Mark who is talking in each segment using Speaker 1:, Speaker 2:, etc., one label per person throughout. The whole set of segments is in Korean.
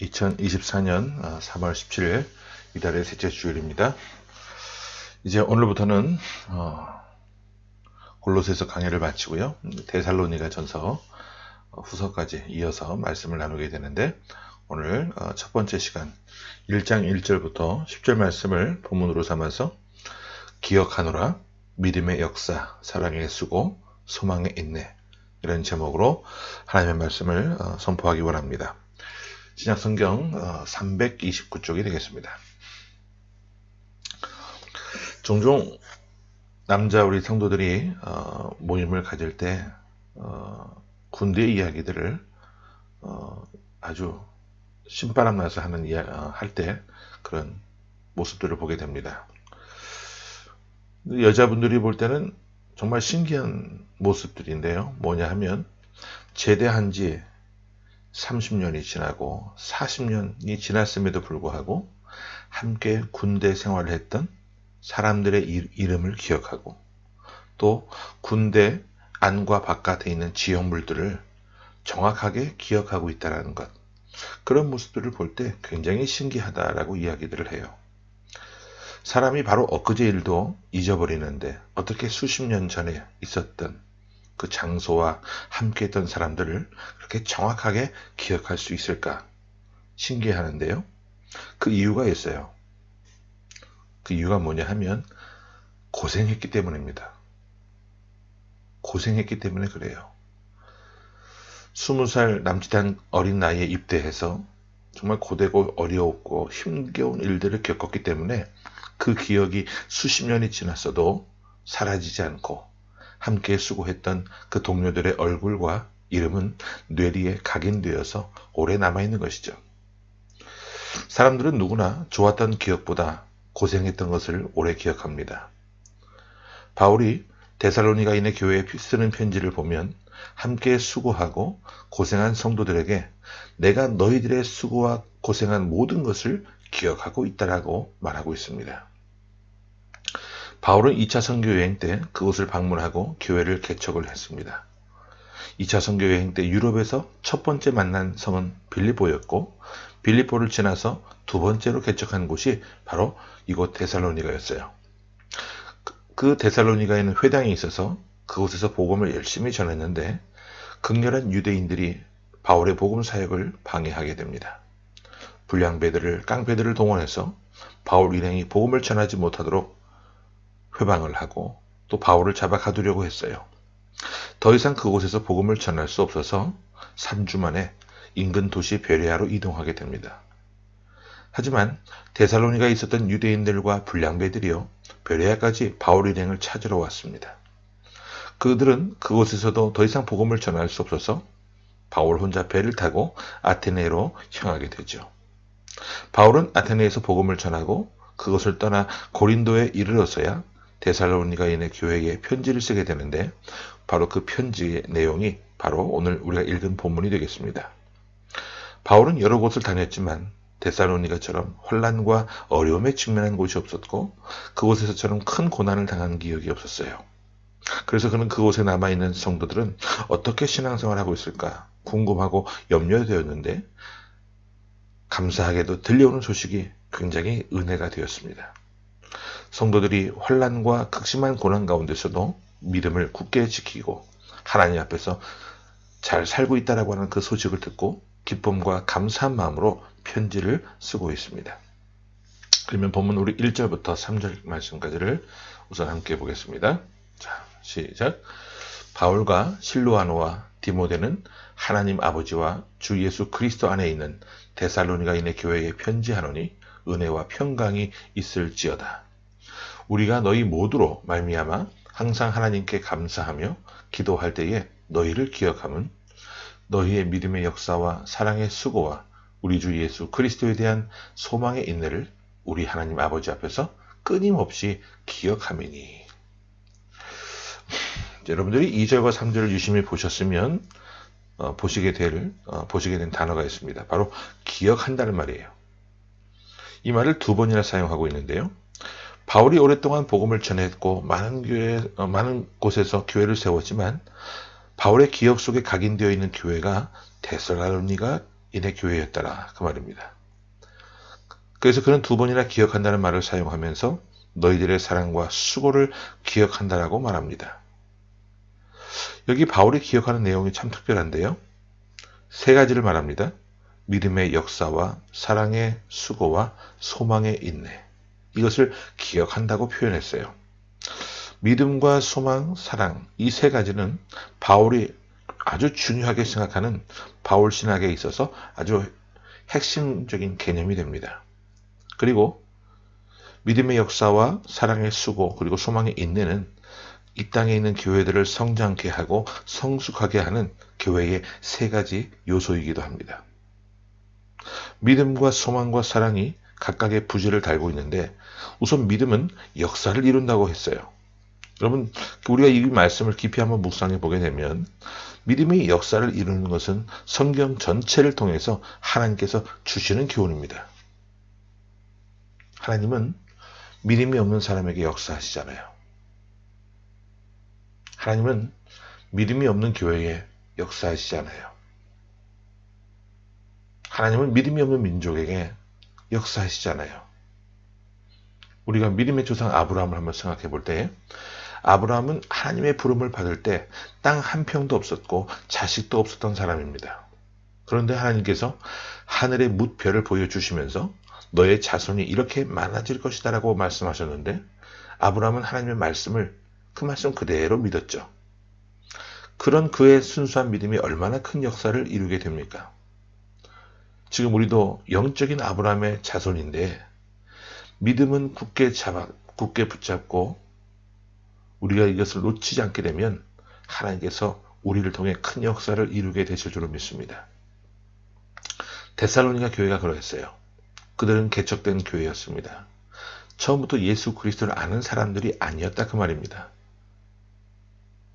Speaker 1: 2024년 3월 17일 이달의 셋째 주일입니다. 이제 오늘부터는 골로새서 강의를 마치고요. 데살로니가 전서 후서까지 이어서 말씀을 나누게 되는데, 오늘 첫 번째 시간 1장 1절부터 10절 말씀을 본문으로 삼아서 기억하노라, 믿음의 역사, 사랑의 수고, 소망의 인내, 이런 제목으로 하나님의 말씀을 선포하기 원합니다. 신약성경 329쪽이 되겠습니다. 종종 남자 우리 성도들이 모임을 가질 때 군대 이야기들을 아주 신바람 나서 할 때 그런 모습들을 보게 됩니다. 여자분들이 볼 때는 정말 신기한 모습들인데요. 뭐냐 하면 제대한 지 30년이 지나고 40년이 지났음에도 불구하고 함께 군대 생활을 했던 사람들의 이름을 기억하고, 또 군대 안과 바깥에 있는 지형물들을 정확하게 기억하고 있다는 것, 그런 모습들을 볼 때 굉장히 신기하다라고 이야기들을 해요. 사람이 바로 엊그제 일도 잊어버리는데 어떻게 수십 년 전에 있었던 그 장소와 함께했던 사람들을 그렇게 정확하게 기억할 수 있을까 신기해하는데요. 그 이유가 있어요. 그 이유가 뭐냐 하면 고생했기 때문입니다. 고생했기 때문에 그래요. 20살 남짓한 어린 나이에 입대해서 정말 고되고 어려웠고 힘겨운 일들을 겪었기 때문에 그 기억이 수십 년이 지났어도 사라지지 않고 함께 수고했던 그 동료들의 얼굴과 이름은 뇌리에 각인되어서 오래 남아있는 것이죠. 사람들은 누구나 좋았던 기억보다 고생했던 것을 오래 기억합니다. 바울이 데살로니가인의 교회에 쓰는 편지를 보면 함께 수고하고 고생한 성도들에게 내가 너희들의 수고와 고생한 모든 것을 기억하고 있다라고 말하고 있습니다. 바울은 2차 선교 여행 때 그곳을 방문하고 교회를 개척을 했습니다. 2차 선교 여행 때 유럽에서 첫 번째 만난 성은 빌립보였고, 빌립보를 지나서 두 번째로 개척한 곳이 바로 이곳 데살로니가였어요. 그 데살로니가에는 회당이 있어서 그곳에서 복음을 열심히 전했는데 극렬한 유대인들이 바울의 복음 사역을 방해하게 됩니다. 불량배들을, 깡패들을 동원해서 바울 일행이 복음을 전하지 못하도록 회방을 하고 또 바울을 잡아 가두려고 했어요. 더 이상 그곳에서 복음을 전할 수 없어서 3주 만에 인근 도시 베레아로 이동하게 됩니다. 하지만 데살로니가에 있었던 유대인들과 불량배들이요, 베레아까지 바울 일행을 찾으러 왔습니다. 그들은 그곳에서도 더 이상 복음을 전할 수 없어서 바울 혼자 배를 타고 아테네로 향하게 되죠. 바울은 아테네에서 복음을 전하고 그것을 떠나 고린도에 이르러서야 데살로니가인의 교회에 편지를 쓰게 되는데, 바로 그 편지의 내용이 바로 오늘 우리가 읽은 본문이 되겠습니다. 바울은 여러 곳을 다녔지만 데살로니가처럼 혼란과 어려움에 직면한 곳이 없었고 그곳에서처럼 큰 고난을 당한 기억이 없었어요. 그래서 그는 그곳에 남아있는 성도들은 어떻게 신앙생활을 하고 있을까 궁금하고 염려되었는데, 감사하게도 들려오는 소식이 굉장히 은혜가 되었습니다. 성도들이 환난과 극심한 고난 가운데서도 믿음을 굳게 지키고 하나님 앞에서 잘 살고 있다라고 하는 그 소식을 듣고 기쁨과 감사한 마음으로 편지를 쓰고 있습니다. 그러면 본문 우리 1절부터 3절 말씀까지를 우선 함께 보겠습니다. 자, 시작. 바울과 실로아노와 디모데는 하나님 아버지와 주 예수 그리스도 안에 있는 데살로니가인의 교회에 편지하노니 은혜와 평강이 있을지어다. 우리가 너희 모두로 말미암아 항상 하나님께 감사하며 기도할 때에 너희를 기억함은 너희의 믿음의 역사와 사랑의 수고와 우리 주 예수 그리스도에 대한 소망의 인내를 우리 하나님 아버지 앞에서 끊임없이 기억함이니. 여러분들이 2절과 3절을 유심히 보셨으면 보시게 된 단어가 있습니다. 바로 기억한다는 말이에요. 이 말을 두 번이나 사용하고 있는데요. 바울이 오랫동안 복음을 전했고 많은 곳에서 교회를 세웠지만 바울의 기억 속에 각인되어 있는 교회가 데살로니가였다는 이내 교회였더라 그 말입니다. 그래서 그는 두 번이나 기억한다는 말을 사용하면서 너희들의 사랑과 수고를 기억한다라고 말합니다. 여기 바울이 기억하는 내용이 참 특별한데요. 세 가지를 말합니다. 믿음의 역사와 사랑의 수고와 소망의 인내. 이것을 기억한다고 표현했어요. 믿음과 소망, 사랑 이 세 가지는 바울이 아주 중요하게 생각하는 바울 신학에 있어서 아주 핵심적인 개념이 됩니다. 그리고 믿음의 역사와 사랑의 수고 그리고 소망의 인내는 이 땅에 있는 교회들을 성장케 하고 성숙하게 하는 교회의 세 가지 요소이기도 합니다. 믿음과 소망과 사랑이 각각의 부제를 달고 있는데 우선 믿음은 역사를 이룬다고 했어요. 여러분 우리가 이 말씀을 깊이 한번 묵상해 보게 되면 믿음이 역사를 이루는 것은 성경 전체를 통해서 하나님께서 주시는 교훈입니다. 하나님은 믿음이 없는 사람에게 역사하시잖아요. 하나님은 믿음이 없는 교회에 역사하시잖아요. 하나님은 믿음이 없는 민족에게 역사하시잖아요. 우리가 믿음의 조상 아브라함을 한번 생각해 볼 때 아브라함은 하나님의 부름을 받을 때 땅 한 평도 없었고 자식도 없었던 사람입니다. 그런데 하나님께서 하늘의 뭇별을 보여주시면서 너의 자손이 이렇게 많아질 것이다 라고 말씀하셨는데 아브라함은 하나님의 말씀을 그 말씀 그대로 믿었죠. 그런 그의 순수한 믿음이 얼마나 큰 역사를 이루게 됩니까? 지금 우리도 영적인 아브라함의 자손인데 믿음은 굳게 붙잡고 우리가 이것을 놓치지 않게 되면 하나님께서 우리를 통해 큰 역사를 이루게 되실 줄로 믿습니다. 데살로니가 교회가 그러했어요. 그들은 개척된 교회였습니다. 처음부터 예수 그리스도를 아는 사람들이 아니었다 그 말입니다.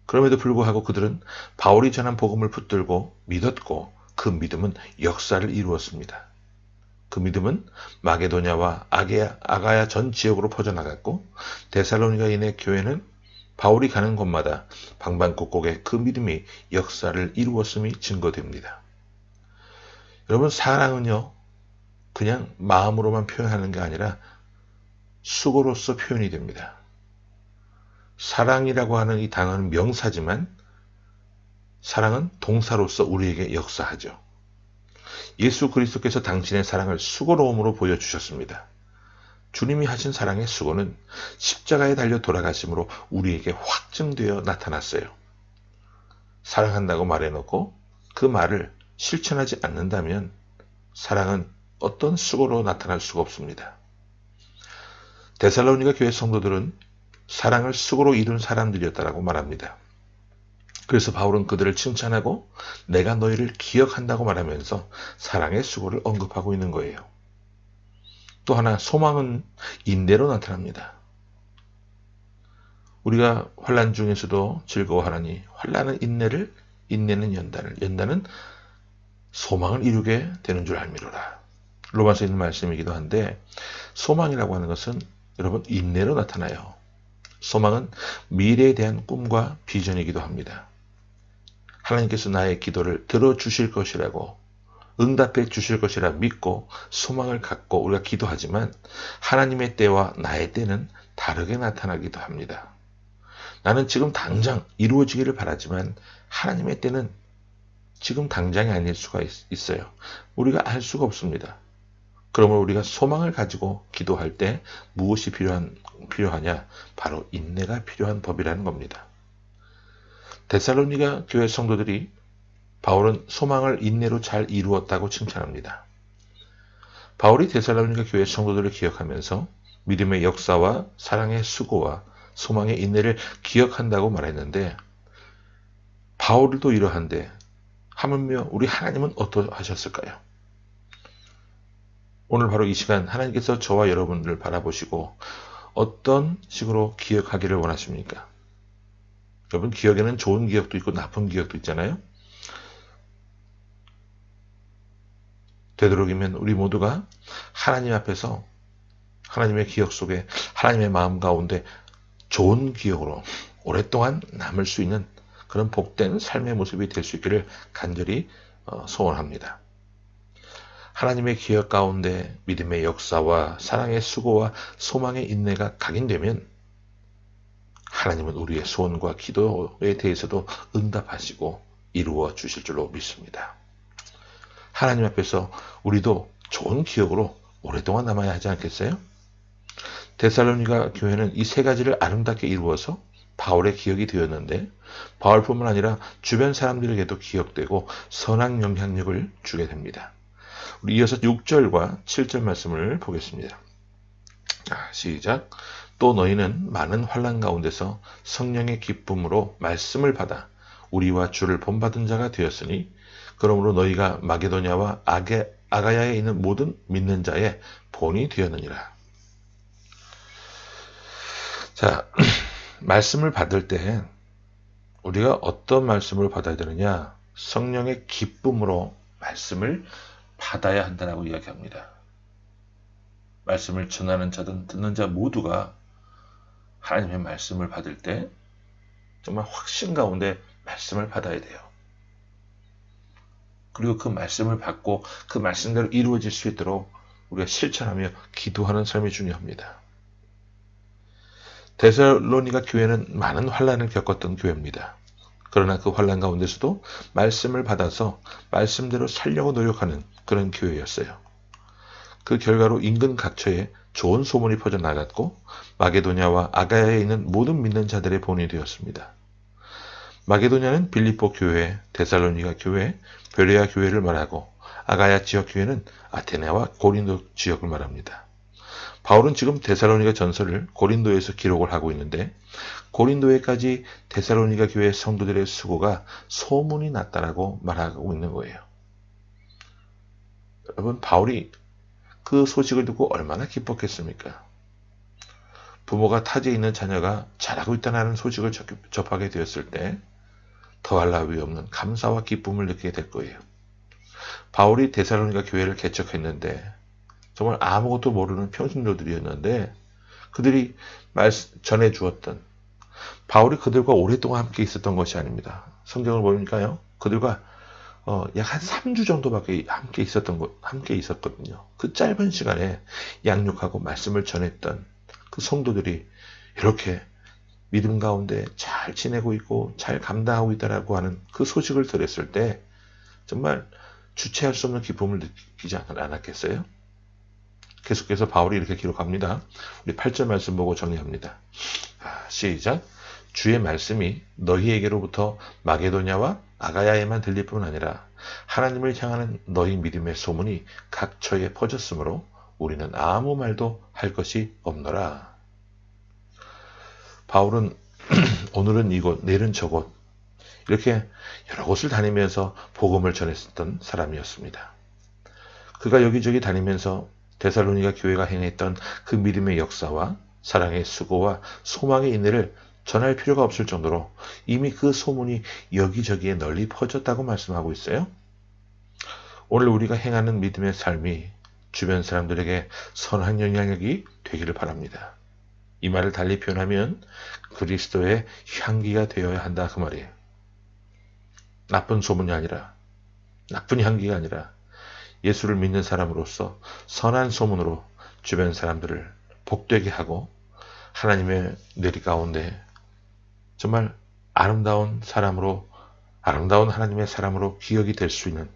Speaker 1: 그럼에도 불구하고 그들은 바울이 전한 복음을 붙들고 믿었고 그 믿음은 역사를 이루었습니다. 그 믿음은 마게도냐와 아가야 전 지역으로 퍼져나갔고 데살로니가인의 교회는 바울이 가는 곳마다 방방곡곡에 그 믿음이 역사를 이루었음이 증거됩니다. 여러분 사랑은요 그냥 마음으로만 표현하는 게 아니라 수고로서 표현이 됩니다. 사랑이라고 하는 이 단어는 명사지만 사랑은 동사로서 우리에게 역사하죠. 예수 그리스도께서 당신의 사랑을 수고로움으로 보여주셨습니다. 주님이 하신 사랑의 수고는 십자가에 달려 돌아가심으로 우리에게 확증되어 나타났어요. 사랑한다고 말해놓고 그 말을 실천하지 않는다면 사랑은 어떤 수고로 나타날 수가 없습니다. 데살로니가 교회 성도들은 사랑을 수고로 이룬 사람들이었다라고 말합니다. 그래서 바울은 그들을 칭찬하고 내가 너희를 기억한다고 말하면서 사랑의 수고를 언급하고 있는 거예요. 또 하나 소망은 인내로 나타납니다. 우리가 환난 중에서도 즐거워하나니 환난은 인내를 인내는 연단을 연단은 소망을 이루게 되는 줄 알미로라. 로마서에 있는 말씀이기도 한데 소망이라고 하는 것은 여러분 인내로 나타나요. 소망은 미래에 대한 꿈과 비전이기도 합니다. 하나님께서 나의 기도를 들어주실 것이라고 응답해 주실 것이라 믿고 소망을 갖고 우리가 기도하지만 하나님의 때와 나의 때는 다르게 나타나기도 합니다. 나는 지금 당장 이루어지기를 바라지만 하나님의 때는 지금 당장이 아닐 수가 있어요. 우리가 알 수가 없습니다. 그러므로 우리가 소망을 가지고 기도할 때 무엇이 필요하냐? 바로 인내가 필요한 법이라는 겁니다. 데살로니가 교회 성도들이 바울은 소망을 인내로 잘 이루었다고 칭찬합니다. 바울이 데살로니가 교회 성도들을 기억하면서 믿음의 역사와 사랑의 수고와 소망의 인내를 기억한다고 말했는데 바울도 이러한데 하물며 우리 하나님은 어떠하셨을까요? 오늘 바로 이 시간 하나님께서 저와 여러분들을 바라보시고 어떤 식으로 기억하기를 원하십니까? 여러분 기억에는 좋은 기억도 있고 나쁜 기억도 있잖아요. 되도록이면 우리 모두가 하나님 앞에서 하나님의 기억 속에 하나님의 마음 가운데 좋은 기억으로 오랫동안 남을 수 있는 그런 복된 삶의 모습이 될 수 있기를 간절히 소원합니다. 하나님의 기억 가운데 믿음의 역사와 사랑의 수고와 소망의 인내가 각인되면 하나님은 우리의 소원과 기도에 대해서도 응답하시고 이루어 주실 줄로 믿습니다. 하나님 앞에서 우리도 좋은 기억으로 오랫동안 남아야 하지 않겠어요? 데살로니가 교회는 이 세 가지를 아름답게 이루어서 바울의 기억이 되었는데 바울뿐만 아니라 주변 사람들에게도 기억되고 선한 영향력을 주게 됩니다. 우리 이어서 6절과 7절 말씀을 보겠습니다. 시작. 또 너희는 많은 환난 가운데서 성령의 기쁨으로 말씀을 받아 우리와 주를 본받은 자가 되었으니 그러므로 너희가 마게도냐와 아가야에 있는 모든 믿는 자의 본이 되었느니라. 자, 말씀을 받을 때 우리가 어떤 말씀을 받아야 되느냐? 성령의 기쁨으로 말씀을 받아야 한다고 이야기합니다. 말씀을 전하는 자든 듣는 자 모두가 하나님의 말씀을 받을 때 정말 확신 가운데 말씀을 받아야 돼요. 그리고 그 말씀을 받고 그 말씀대로 이루어질 수 있도록 우리가 실천하며 기도하는 삶이 중요합니다. 데살로니가 교회는 많은 환난을 겪었던 교회입니다. 그러나 그 환난 가운데서도 말씀을 받아서 말씀대로 살려고 노력하는 그런 교회였어요. 그 결과로 인근 각처에 좋은 소문이 퍼져나갔고 마게도냐와 아가야에 있는 모든 믿는 자들의 본이 되었습니다. 마게도냐는 빌립보 교회, 데살로니가 교회, 베레아 교회를 말하고 아가야 지역 교회는 아테네와 고린도 지역을 말합니다. 바울은 지금 데살로니가 전서를 고린도에서 기록을 하고 있는데 고린도에까지 데살로니가 교회 성도들의 수고가 소문이 났다라고 말하고 있는 거예요. 여러분, 바울이 그 소식을 듣고 얼마나 기뻤겠습니까? 부모가 타지에 있는 자녀가 잘하고 있다는 소식을 접하게 되었을 때 더할 나위 없는 감사와 기쁨을 느끼게 될 거예요. 바울이 데살로니가 교회를 개척했는데 정말 아무것도 모르는 평신도들이었는데 그들이 전해 주었던 바울이 그들과 오랫동안 함께 있었던 것이 아닙니다. 성경을 보니까요. 그들과 약 한 3주 정도밖에 함께 있었거든요. 그 짧은 시간에 양육하고 말씀을 전했던 그 성도들이 이렇게 믿음 가운데 잘 지내고 있고 잘 감당하고 있다라고 하는 그 소식을 들었을 때 정말 주체할 수 없는 기쁨을 느끼지 않았겠어요? 계속해서 바울이 이렇게 기록합니다. 우리 8절 말씀 보고 정리합니다. 시작. 주의 말씀이 너희에게로부터 마게도냐와 아가야에만 들릴 뿐 아니라 하나님을 향하는 너희 믿음의 소문이 각처에 퍼졌으므로 우리는 아무 말도 할 것이 없노라. 바울은 오늘은 이곳, 내일은 저곳 이렇게 여러 곳을 다니면서 복음을 전했었던 사람이었습니다. 그가 여기저기 다니면서 데살로니가 교회가 행했던 그 믿음의 역사와 사랑의 수고와 소망의 인내를 전할 필요가 없을 정도로 이미 그 소문이 여기저기에 널리 퍼졌다고 말씀하고 있어요. 오늘 우리가 행하는 믿음의 삶이 주변 사람들에게 선한 영향력이 되기를 바랍니다. 이 말을 달리 표현하면 그리스도의 향기가 되어야 한다 그 말이에요. 나쁜 소문이 아니라, 나쁜 향기가 아니라 예수를 믿는 사람으로서 선한 소문으로 주변 사람들을 복되게 하고 하나님의 내리 가운데 정말 아름다운 사람으로, 아름다운 하나님의 사람으로 기억이 될 수 있는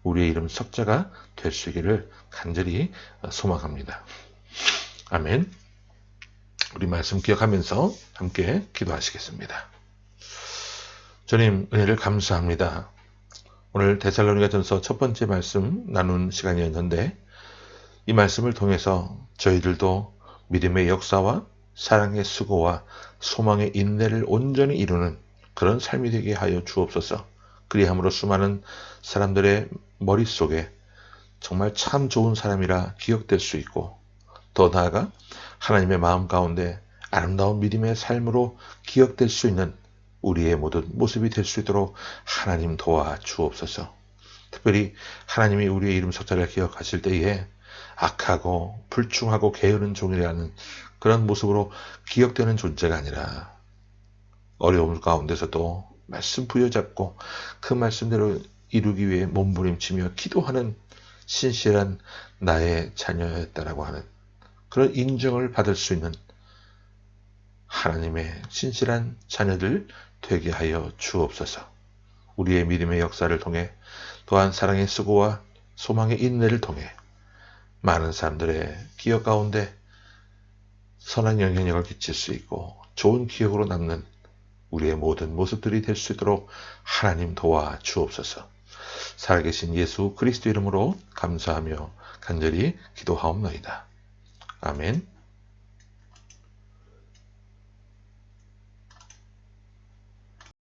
Speaker 1: 우리의 이름 석자가 될 수 있기를 간절히 소망합니다. 아멘. 우리 말씀 기억하면서 함께 기도하시겠습니다. 주님, 은혜를 감사합니다. 오늘 데살로니가전서 첫 번째 말씀 나눈 시간이었는데 이 말씀을 통해서 저희들도 믿음의 역사와 사랑의 수고와 소망의 인내를 온전히 이루는 그런 삶이 되게 하여 주옵소서. 그리함으로 수많은 사람들의 머릿속에 정말 참 좋은 사람이라 기억될 수 있고 더 나아가 하나님의 마음 가운데 아름다운 믿음의 삶으로 기억될 수 있는 우리의 모든 모습이 될 수 있도록 하나님 도와 주옵소서. 특별히 하나님이 우리의 이름 석자를 기억하실 때에 악하고 불충하고 게으른 종이라는 그런 모습으로 기억되는 존재가 아니라 어려움 가운데서도 말씀 부여잡고 그 말씀대로 이루기 위해 몸부림치며 기도하는 신실한 나의 자녀였다라고 하는 그런 인정을 받을 수 있는 하나님의 신실한 자녀들 되게 하여 주옵소서. 우리의 믿음의 역사를 통해 또한 사랑의 수고와 소망의 인내를 통해 많은 사람들의 기억 가운데 선한 영향력을 끼칠 수 있고 좋은 기억으로 남는 우리의 모든 모습들이 될 수 있도록 하나님 도와 주옵소서. 살아계신 예수 그리스도 이름으로 감사하며 간절히 기도하옵나이다. 아멘.